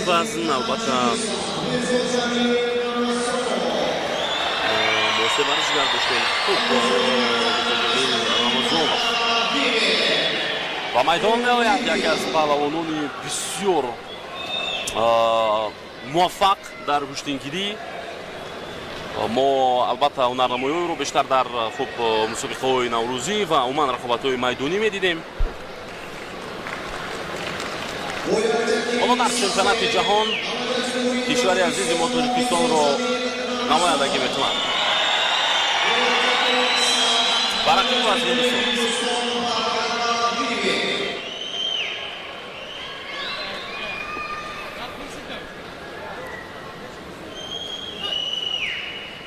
вазн албатта муосиб варзишгар доштем. Хуб Рамазонов ба майдон меояд. Яке аз паҳлавонони бисёр муваффақ дар куштингирӣ. мо албатта ҳунарнамоиҳоро бештар дар мусобиқаҳои наврӯзӣ ва умуман рақобатҳои майдонӣ медидем. ҳоло дар чемпионати ҷаҳон кишвари азизи мо Тоҷикистонро намояндагӣ метавонад. Ба рақиб аз Ҳиндустон.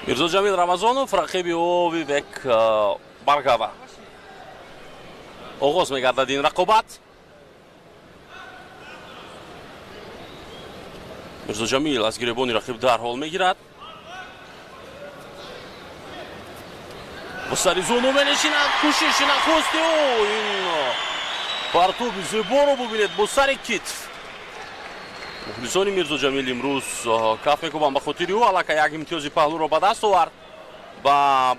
Мирзоҷамил Рамазонов рақиби Вивек Баргава. оғоз мегардад ин рақобат. Мирзоҷамил аз гиребони рақиб дарҳол мегирад. бо сари зону менишинад. кӯшиши нахусти ин партоби зеборо бубинед бо сари китф. мухлисони Мирзоҷамил имрӯз каф мекунанд ба хотири ӯ аллакай як имтиёзи паҳлӯро ба даст овард. ба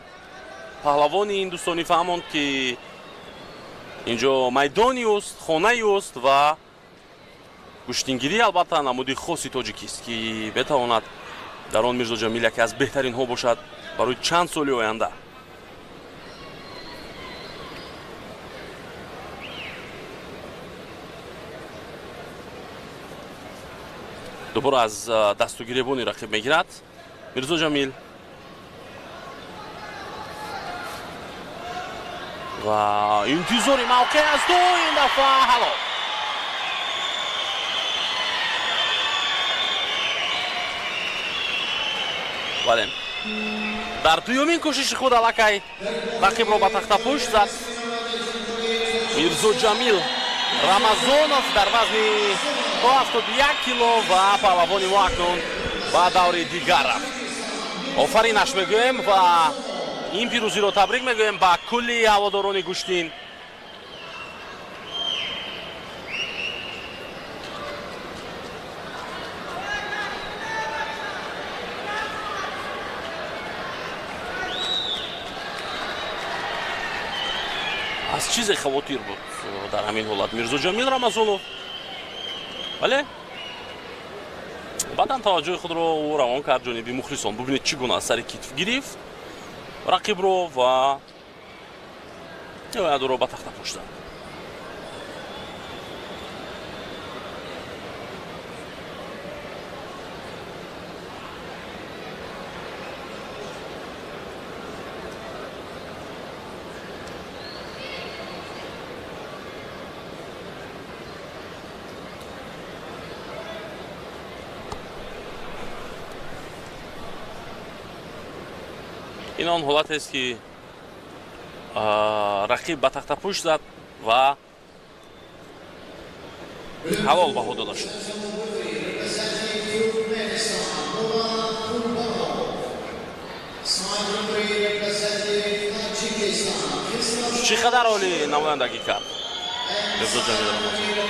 паҳлавони ҳиндустонӣ фаҳмонд ки инҷо майдони ӯст, хонаи ӯст ва куштингирӣ албатта намуди хоси тоҷикист ки метавонад дар он Мирзоҷамил яке аз беҳтаринҳо бошад барои чанд соли оянда. дубора аз дасту гиребони рақиб мегирад Мирзоҷамил ва интизори мавқеъ аст. ин дафъа ҳалол. бале дар дуюмин кӯшиши худ аллакай рақибро ба тахтапушт зад. Мирзоҷамил Рамазонов дар вазни 71 кило ва паҳлавони мо акнун ба даври дигар рафт. офаринаш мегӯем ва ин пирӯзиро табрик мегӯем ба кулли ҳаводорони Гӯштин. аз чизе хавотир буд дар ҳамин ҳолат Мирзоҷамил Рамазонов. бале баъдан таваҷҷӯҳи худро ӯ равон кард ҷониби мухлисон. бубинед чӣ гуна аз сари китф гирифт рақибро ва ӯро ба тахта пушт. ин он ҳолатест ки рақиб ба тахтапушт зад ва ҳалол баҳо дода шуд. чӣ қадар олӣ намояндагӣ кард Мирзоҷамил Рамазонов.